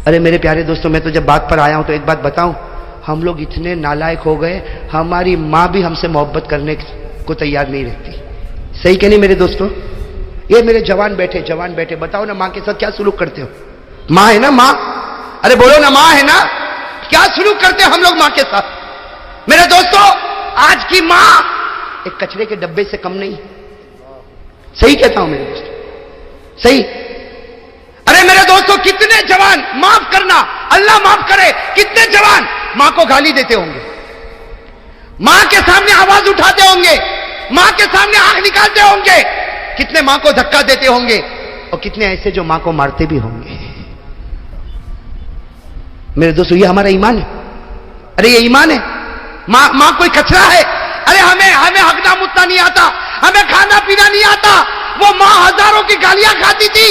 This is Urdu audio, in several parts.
ارے میرے پیارے دوستوں، میں تو جب بات پر آیا ہوں تو ایک بات بتاؤں، ہم لوگ اتنے نالائق ہو گئے، ہماری ماں بھی ہم سے محبت کرنے کو تیار نہیں رہتی. صحیح کہ نہیں میرے دوستوں؟ یہ میرے جوان بیٹھے بتاؤ نا، ماں کے ساتھ کیا سلوک کرتے ہو؟ ماں ہے نا ماں؟ ارے بولو نا، ماں ہے نا؟ کیا سلوک کرتے ہیں ہم لوگ ماں کے ساتھ؟ میرے دوستوں، آج کی ماں ایک کچرے کے ڈبے سے کم نہیں. صحیح کہتا ہوں میرے دوستوں؟ صحیح. ارے میرے دوستوں، کتنے جوان، معاف کرنا، اللہ معاف کرے، کتنے جوان ماں کو گالی دیتے ہوں گے، ماں کے سامنے آواز اٹھاتے ہوں گے، ماں کے سامنے آنکھ نکالتے ہوں گے، کتنے ماں کو دھکا دیتے ہوں گے، اور کتنے ایسے جو ماں کو مارتے بھی ہوں گے. میرے دوستو، یہ ہمارا ایمان ہے. ارے یہ ایمان ہے. ماں کوئی کچرا ہے؟ ارے ہمیں حق نامتنا نہیں آتا، ہمیں کھانا پینا نہیں آتا. وہ ماں ہزاروں کی گالیاں کھاتی تھی،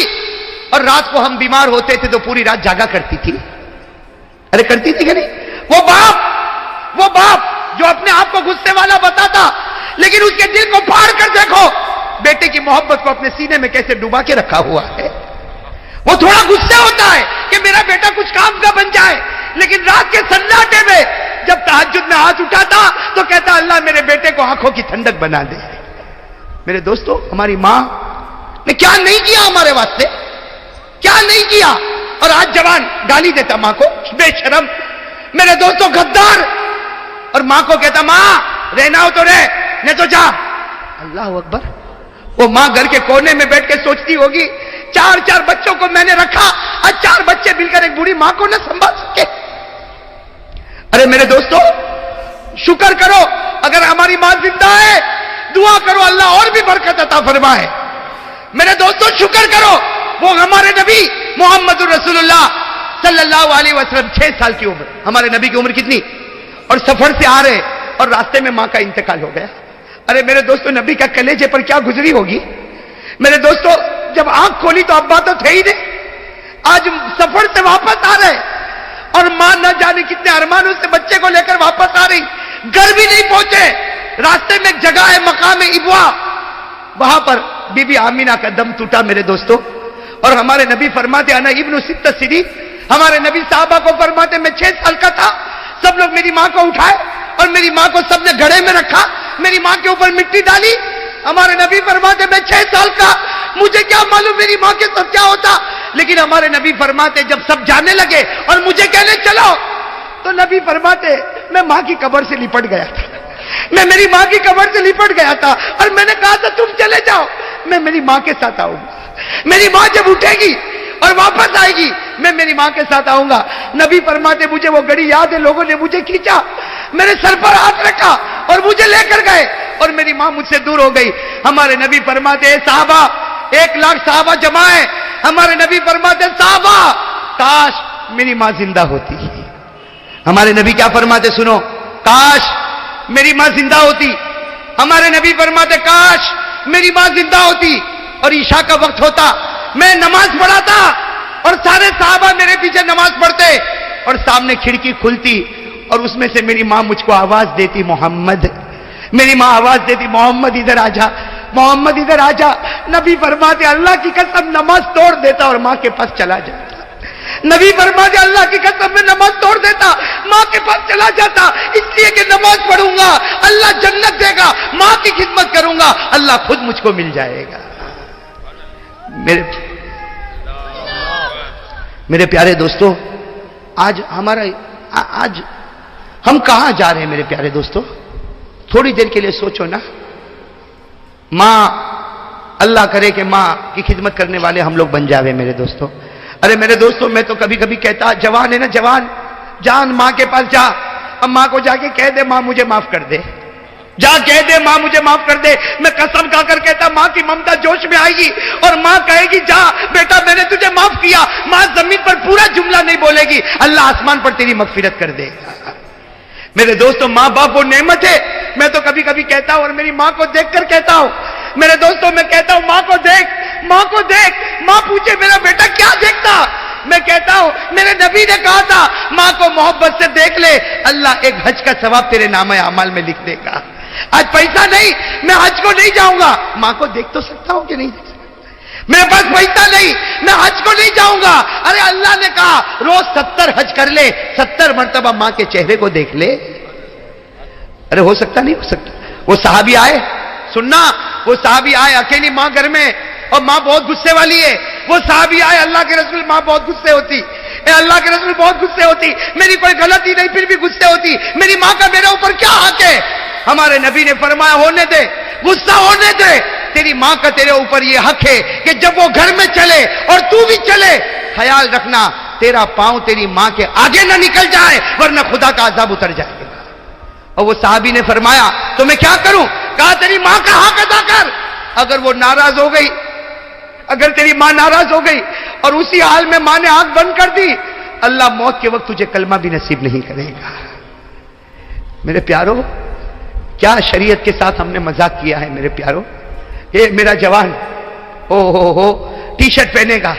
اور رات کو ہم بیمار ہوتے تھے تو پوری رات جاگا کرتی تھی. ارے کرتی تھی کہ نہیں؟ وہ باپ جو اپنے آپ کو غصے والا بتاتا، لیکن اس کے دل کو پھاڑ کر دیکھو، بیٹے کی محبت کو اپنے سینے میں کیسے ڈوبا کے رکھا ہوا ہے. وہ تھوڑا غصے ہوتا ہے کہ میرا بیٹا کچھ کام کا بن جائے، لیکن رات کے سناٹے میں جب تہجد میں ہاتھ اٹھاتا تو کہتا اللہ میرے بیٹے کو آنکھوں کی ٹھنڈک بنا دے. میرے دوستو، ہماری ماں نے کیا نہیں کیا ہمارے واسطے، کیا نہیں کیا. اور آج جوان گالی دیتا ماں کو، بے شرم. میرے دوستو، غدار. اور ماں کو کہتا ماں رہنا ہو تو رہ، نہیں تو جا. اللہ اکبر. وہ ماں گھر کے کونے میں بیٹھ کے سوچتی ہوگی، چار بچوں کو میں نے رکھا، آج 4 بچے مل کر ایک بوڑھی ماں کو نہ سنبھال سکے. ارے میرے دوستو، شکر کرو اگر ہماری ماں زندہ ہے، دعا کرو اللہ اور بھی برکت عطا فرمائے. میرے دوستو، شکر کرو. وہ ہمارے نبی محمد رسول اللہ صلی اللہ علیہ وسلم 6 سال کی عمر، ہمارے نبی کی عمر کتنی؟ اور سفر سے آ رہے اور راستے میں ماں کا انتقال ہو گیا. ارے میرے دوستو، نبی کا کلیجے پر کیا گزری ہوگی. میرے دوستو، جب آنکھ کھولی تو ابا تو تھے ہی نہیں. آج سفر سے واپس آ رہے اور ماں نہ جانے کتنے ارمانوں سے بچے کو لے کر واپس آ رہی. گھر بھی نہیں پہنچے، راستے میں ایک جگہ ہے مقام ابوا، وہاں پر بی بی آمینہ کا دم ٹوٹا. میرے دوستو، اور ہمارے نبی فرماتے انا ابن 6 سنین. ہمارے نبی صحابہ کو فرماتے میں 6 سال کا تھا، سب لوگ میری ماں کو اٹھائے اور میری ماں کو سب نے گھڑے میں رکھا، میری ماں کے اوپر مٹی ڈالی. ہمارے نبی فرماتے میں 6 سال کا، مجھے کیا معلوم میری ماں کے ساتھ کیا ہوتا. لیکن ہمارے نبی فرماتے جب سب جانے لگے اور مجھے کہنے چلو، تو نبی فرماتے میں ماں کی قبر سے لپٹ گیا تھا، میں میری ماں کی قبر سے لپٹ گیا تھا، اور میں نے کہا تھا تم چلے جاؤ، میں میری ماں کے ساتھ آؤں گا. میری ماں جب اٹھے گی اور واپس آئے گی میں میری ماں کے ساتھ آؤں گا. نبی فرماتے مجھے وہ گھڑی یاد ہے، لوگوں نے مجھے کھینچا، میرے سر پر ہاتھ رکھا اور مجھے لے کر گئے، اور میری ماں مجھ سے دور ہو گئی. ہمارے نبی فرماتے اے صحابہ، 1 لاکھ صحابہ جمع ہے. ہمارے نبی فرماتے صحابہ کاش میری ماں زندہ ہوتی. ہمارے نبی کیا فرماتے سنو، کاش میری ماں زندہ ہوتی. ہمارے نبی فرماتے کاش میری ماں زندہ ہوتی. اور عشاء کا وقت ہوتا، میں نماز پڑھاتا اور سارے صحابہ میرے پیچھے نماز پڑھتے، اور سامنے کھڑکی کھلتی اور اس میں سے میری ماں مجھ کو آواز دیتی محمد. میری ماں آواز دیتی محمد ادھر آ جا، محمد ادھر آ جا. نبی فرماتے اللہ کی قسم نماز توڑ دیتا اور ماں کے پاس چلا جاتا. نبی فرماتے اللہ کی قسم میں نماز توڑ دیتا، ماں کے پاس چلا جاتا، اس لیے کہ نماز پڑھوں گا اللہ جنت دے گا، ماں کی خدمت کروں گا اللہ خود مجھ کو مل جائے گا. میرے پیارے دوستو، آج ہم کہاں جا رہے ہیں میرے پیارے دوستو؟ تھوڑی دیر کے لیے سوچو نا. ماں، اللہ کرے کہ ماں کی خدمت کرنے والے ہم لوگ بن جاوے میرے دوستو. ارے میرے دوستو، میں تو کبھی کبھی کہتا، جوان ہے نا، جان ماں کے پاس جا، اب ماں کو جا کے کہہ دے ماں مجھے معاف کر دے، جا کہہ دے ماں مجھے معاف کر دے. میں قسم کھا کر کہتا ماں کی ممتا جوش میں آئے گی اور ماں کہے گی جا بیٹا میں نے تجھے معاف کیا. ماں زمین پر پورا جملہ نہیں بولے گی، اللہ آسمان پر تیری مغفرت کر دے گا. میرے دوستو، ماں باپ وہ نعمت ہے. میں تو کبھی کبھی کہتا ہوں اور میری ماں کو دیکھ کر کہتا ہوں، میرے دوستو میں کہتا ہوں ماں کو دیکھ، ماں کو دیکھ. ماں پوچھے میرا بیٹا کیا دیکھتا، میں کہتا ہوں میرے نبی نے کہا تھا ماں کو محبت سے دیکھ لے، اللہ ایک حج کا ثواب تیرے نامہ اعمال میں لکھ دے گا. آج پیسہ نہیں، میں حج کو نہیں جاؤں گا، ماں کو دیکھ تو سکتا ہوں کہ نہیں دیکھ سکتا؟ میرے پاس پیسہ نہیں، میں حج کو نہیں جاؤں گا. ارے اللہ نے کہا روز 70 حج کر لے، 70 مرتبہ ماں کے چہرے کو دیکھ لے. ارے ہو سکتا نہیں ہو سکتا. وہ صحابی آئے، سننا، وہ صحابی آئے، اکیلی ماں گھر میں اور ماں بہت غصے والی ہے. وہ صحابی آئے، اللہ کے رسول ماں بہت غصے ہوتی، اے اللہ کے رسول بہت غصے ہوتی، میری کوئی غلطی نہیں پھر بھی غصے ہوتی، میری ماں کا میرے اوپر کیا حق ہے؟ ہمارے نبی نے فرمایا ہونے دے، غصہ ہونے دے. تیری ماں کا تیرے اوپر یہ حق ہے کہ جب وہ گھر میں چلے اور تو بھی چلے، خیال رکھنا تیرا پاؤں تیری ماں کے آگے نہ نکل جائے ورنہ خدا کا عذاب اتر جائے گا. اور وہ صحابی نے فرمایا تو میں کیا کروں؟ کہا تیری ماں کا حق ادا کر. اگر وہ ناراض ہو گئی، اگر تیری ماں ناراض ہو گئی اور اسی حال میں ماں نے آنکھ بند کر دی، اللہ موت کے وقت تجھے کلمہ بھی نصیب نہیں کرے گا. میرے پیارو، کیا شریعت کے ساتھ ہم نے مذاق کیا ہے میرے پیارو. یہ میرا جوان ہو ٹی شرٹ پہنے گا،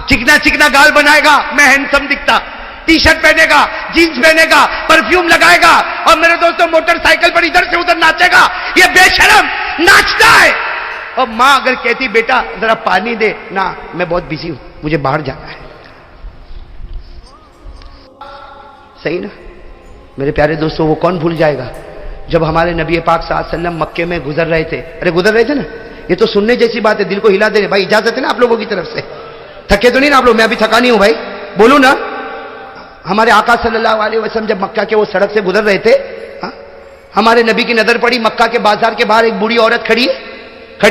چکنا چکنا گال بنائے گا، میں ہینڈسم دکھتا، ٹی شرٹ پہنے گا، جینز پہنے گا، پرفیوم لگائے گا اور میرے دوستوں موٹر سائیکل پر ادھر سے ادھر ناچے گا. یہ بے شرم ناچتا ہے. اور ماں اگر کہتی بیٹا ذرا پانی دے، نہ میں بہت بزی ہوں، مجھے باہر جانا ہے. صحیح نا میرے پیارے دوستوں؟ وہ کون بھول جائے گا جب ہمارے نبی پاک صلی اللہ علیہ وسلم مکے میں گزر رہے تھے. ارے گزر رہے تھے نا، یہ تو سننے جیسی بات ہے، دل کو ہلا دے رہے. بھائی اجازت ہے نا آپ لوگوں کی طرف سے؟ تھکے تو نہیں نا آپ لوگ؟ میں ابھی تھکا نہیں ہوں بھائی، بولوں نا. ہمارے آقا صلی اللہ علیہ وسلم جب مکہ کے وہ سڑک سے گزر رہے تھے، ہمارے نبی کی نظر پڑی مکہ کے بازار کے باہر ایک بوڑھی عورت کھڑی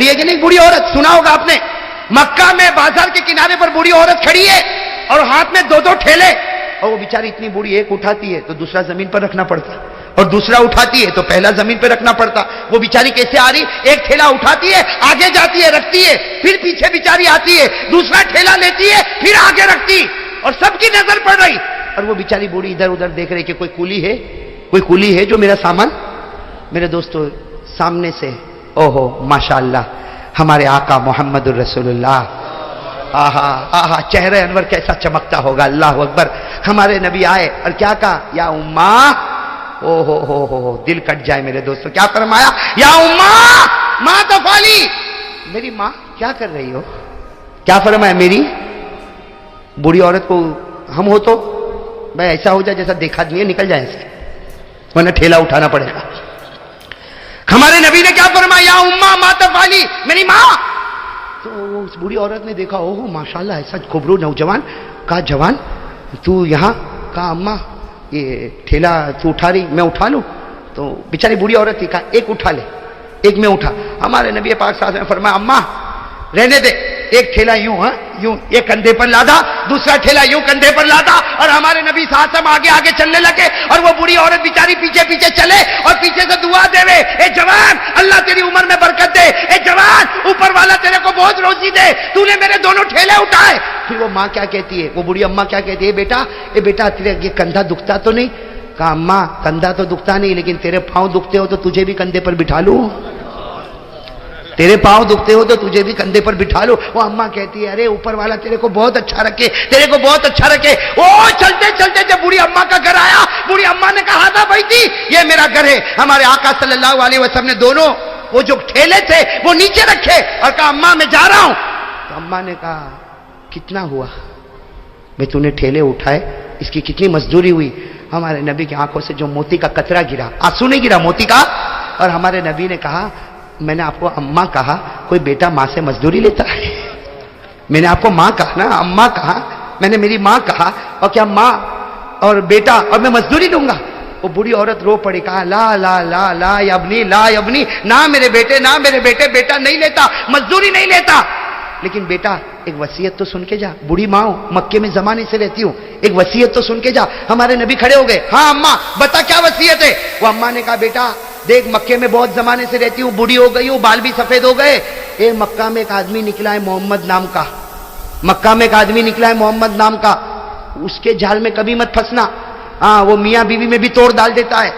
ہے کہ نہیں؟ بوڑھی عورت سنا ہوگا آپ نے. مکہ میں بازار کے کنارے پر بوڑھی عورت کھڑی ہے اور ہاتھ میں 2 ٹھیلے. اور وہ بیچاری اتنی بوڑھی، ایک اٹھاتی ہے تو دوسرا زمین پر رکھنا پڑتا، اور دوسرا اٹھاتی ہے تو پہلا زمین پہ رکھنا پڑتا. وہ بیچاری کیسے آ رہی؟ ایک ٹھیلا اٹھاتی ہے، آگے جاتی ہے، رکھتی ہے، پھر پیچھے بیچاری آتی ہے، دوسرا ٹھیلا لیتی ہے، پھر آگے رکھتی، اور سب کی نظر پڑ رہی. اور وہ بیچاری بوڑھی ادھر ادھر دیکھ رہی کہ کوئی کولی ہے جو میرا سامان. میرے دوستو سامنے سے اوہو ماشاءاللہ ہمارے آقا محمد الرسول اللہ، آہا آہا چہرے انور کیسا چمکتا ہوگا. اللہ اکبر. ہمارے نبی آئے اور کیا کہا؟ یا اماں. او ہو دل کٹ جائے میرے دوستو. کیا فرمایا؟ یا اماں ماں تفعلی. میری ماں کیا کر رہی ہو؟ کیا فرمایا؟ میری بوڑھی عورت کو ہم ہو تو بھائی ایسا ہو جائے جیسا دیکھا نہیں ہے، نکل جائے ایسے، ورنہ ٹھیلا اٹھانا پڑے گا. ہمارے نبی نے کیا فرمایا؟ یا اماں ما تفعلی، میری ماں. تو اس بوڑھی عورت نے دیکھا اوہ ماشاءاللہ ایسا خوبرو نوجوان. کہا جوان تو یہاں؟ کہا اماں یہ ٹھیلا تو اٹھا رہی، میں اٹھا لوں؟ تو بیچاری بوڑھی عورت تھی، کہا ایک اٹھا لے، ایک میں اٹھا. ہمارے نبی پاک صلی اللہ علیہ وسلم نے فرمایا اماں رہنے دے، ایک ٹھیلا یوں یوں ایک کندھے پر لادا، دوسرا ٹھیلا یوں کندھے پر لادا، اور ہمارے نبی صلی اللہ علیہ وسلم آگے آگے چلنے لگے اور وہ بوڑھی عورت بیچاری پیچھے پیچھے چلے اور پیچھے سے دعا دے رہے، اے جوان اللہ تیری عمر میں برکت دے، اے جوان اوپر والا تیرے کو بہت روزی دے، تو نے میرے دونوں ٹھیلے اٹھائے. پھر وہ ماں کیا کہتی ہے، وہ بوڑھی اماں کیا کہتی ہے؟ اے بیٹا تیرے یہ کندھا دکھتا تو نہیں؟ کہا اماں کندھا تو دکھتا نہیں، لیکن تیرے پاؤں دکھتے ہو تو تجھے بھی کندھے پر بٹھا لوں، تیرے پاؤں دکھتے ہو تو تجھے بھی کندھے پر بٹھا لو. وہ اماں کہتی ہے ارے اوپر والا تیرے کو بہت اچھا رکھے، تیرے کو بہت اچھا رکھے. او چلتے چلتے جب بوڑھی اماں کا گھر آیا، بوڑھی اماں نے کہا تھا بھائی تھی یہ میرا گھر ہے. ہمارے آقا صلی اللہ علیہ وسلم نے دونوں وہ جو ٹھیلے تھے وہ نیچے رکھے اور کہا اماں میں جا رہا ہوں. تو اماں نے کہا کتنا ہوا بھائی تو نے ٹھیلے اٹھائے، اس کی کتنی مزدوری ہوئی؟ ہمارے نبی کی آنکھوں سے جو موتی کا قطرہ گرا، آنسو نہیں گرا، موتی کا. اور ہمارے نبی نے کہا میں نے آپ کو اماں کہا، کوئی بیٹا ماں سے مزدوری لیتا ہے؟ میں نے آپ کو ماں کہا نا، اماں کہا، میں نے میری ماں کہا، اور کیا ماں اور بیٹا اور میں مزدوری دوں گا؟ وہ بوڑھی عورت رو پڑی، کہا لا لا لا لا یبنی لا یبنی، نہ میرے بیٹے، نہ میرے بیٹے، بیٹا نہیں لیتا، مزدوری نہیں لیتا. لیکن بیٹا ایک وصیت تو سن کے جا، بوڑھی ماں ہوں، مکے میں زمانے سے رہتی ہوں، ایک وصیت تو سن کے جا. ہمارے نبی کھڑے ہو گئے، ہاں اماں بتا کیا وصیت ہے؟ وہ اماں نے کہا بیٹا دیکھ مکے میں بہت زمانے سے رہتی ہوں، بوڑھی ہو گئی ہوں، بال بھی سفید ہو گئے. اے مکہ میں ایک آدمی نکلا ہے محمد نام کا، مکہ میں ایک آدمی نکلا ہے محمد نام کا، اس کے جال میں کبھی مت پھنسنا. ہاں وہ میاں بیوی میں بھی توڑ ڈال دیتا ہے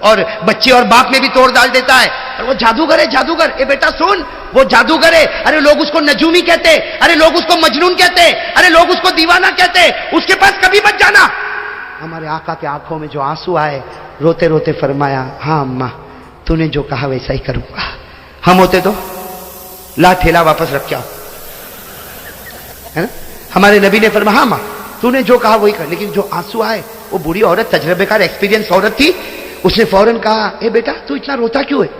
اور بچے اور باپ میں بھی توڑ ڈال دیتا ہے، اور وہ جادوگر ہے جادوگر. اے بیٹا سن وہ جادوگر ہے، ارے لوگ اس کو نجومی کہتے، ارے لوگ اس کو مجنون کہتے، ارے لوگ اس کو دیوانہ کہتے، اس کے پاس کبھی مت جانا. ہمارے آقا کے آنکھوں میں جو آنسو آئے، روتے روتے فرمایا ہاں اماں تو نے جو کہا ویسا ہی کروں گا. ہم ہوتے تو لا ٹھیلا واپس رکھ کے آؤ، ہے نا؟ ہمارے نبی نے فرمایا ہاں ماں تو نے جو کہا وہی کر، لیکن جو آنسو آئے وہ بوڑھی عورت تجربے کار ایکسپیرینس عورت تھی، اس نے فوراً کہا اے بیٹا تو اتنا روتا کیوں ہے؟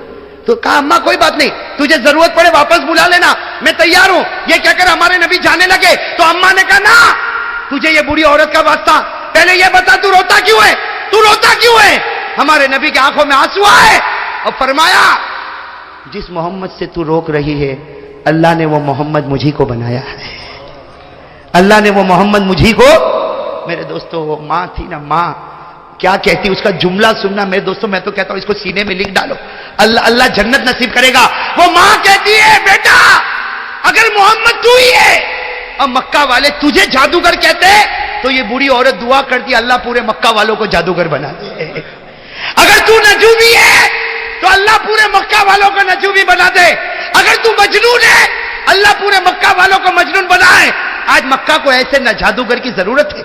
تو کہا اماں کوئی بات نہیں، تجھے ضرورت پڑے واپس بلا لینا، میں تیار ہوں۔ یہ کہہ کر ہمارے نبی جانے لگے تو اماں نے کہا نا تجھے یہ بوڑھی عورت کا واسطہ، پہلے یہ بتا تو روتا کیوں ہے، تو روتا کیوں ہے؟ ہمارے نبی کی آنکھوں میں آنسو آئے اور فرمایا جس محمد سے تو روک رہی ہے اللہ نے وہ محمد مجھی کو بنایا ہے، اللہ نے وہ محمد مجھی کو۔ میرے دوستو وہ ماں تھی نا، ماں کیا کہتی، اس کا جملہ سننا میرے دوستو، میں تو کہتا ہوں اس کو سینے میں لکھ ڈالو، اللہ جنت نصیب کرے گا۔ وہ ماں کہتی ہے بیٹا اگر محمد تو ہی ہے اور مکہ والے تجھے جادوگر کہتے تو یہ بوڑھی عورت دعا کرتی اللہ پورے مکہ والوں کو جادوگر بنا دے، اگر تو نجومی ہے تو اللہ پورے مکہ والوں کو نجومی بنا دے، اگر تو مجنون ہے اللہ پورے مکہ والوں کو مجنون بنائے۔ آج مکہ کو ایسے نہ جادوگر کی ضرورت ہے،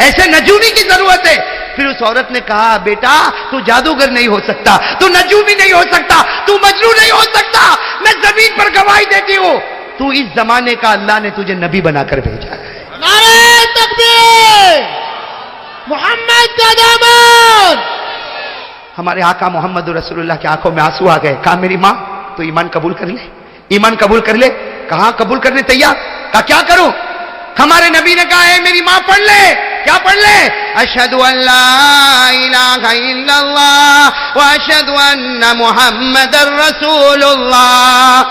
ایسے نجومی کی ضرورت ہے۔ پھر اس عورت نے کہا بیٹا تو جادوگر نہیں ہو سکتا، تو نجومی نہیں ہو سکتا، تو مجنون نہیں ہو سکتا، میں زمین پر گواہی دیتی ہوں تو اس زمانے کا اللہ نے تجھے نبی بنا کر بھیجا ہے۔ نعرہ تکبیر، محمد کا دامن۔ ہمارے آقا محمد رسول اللہ کی آنکھوں میں آنسو آ گئے، کہا میری ماں تو ایمان قبول کر لے، ایمان قبول کر لے۔ کہاں قبول کرنے تیار، کہا کیا کروں؟ ہمارے نبی نے کہا اے میری ماں پڑھ لے، کیا پڑھ لے؟ اشہد ان لا الہ الا اللہ واشہد ان محمد رسول اللہ۔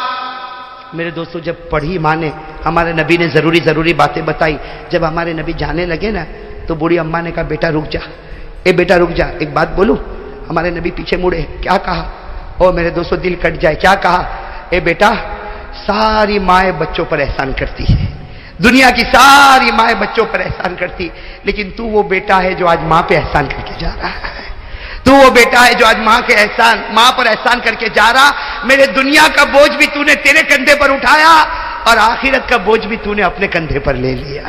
میرے دوستو جب پڑھی ماں نے، ہمارے نبی نے ضروری باتیں بتائی، جب ہمارے نبی جانے لگے نا تو بوڑھی اماں نے کہا بیٹا رک جا، اے بیٹا رک جا، ایک بات بولوں؟ ہمارے نبی پیچھے مڑے، کیا کہا؟ او میرے دوستو دل کٹ جائے، کیا کہا؟ اے بیٹا ساری مائیں بچوں پر احسان کرتی ہے، دنیا کی ساری مائیں بچوں پر احسان کرتی، لیکن تو وہ بیٹا ہے جو آج ماں پہ احسان کر کے جا رہا ہے، تو وہ بیٹا ہے جو آج ماں پر احسان کر کے جا رہا۔ میرے دنیا کا بوجھ بھی تو نے تیرے کندھے پر اٹھایا اور آخرت کا بوجھ بھی تو نے اپنے کندھے پر لے لیا۔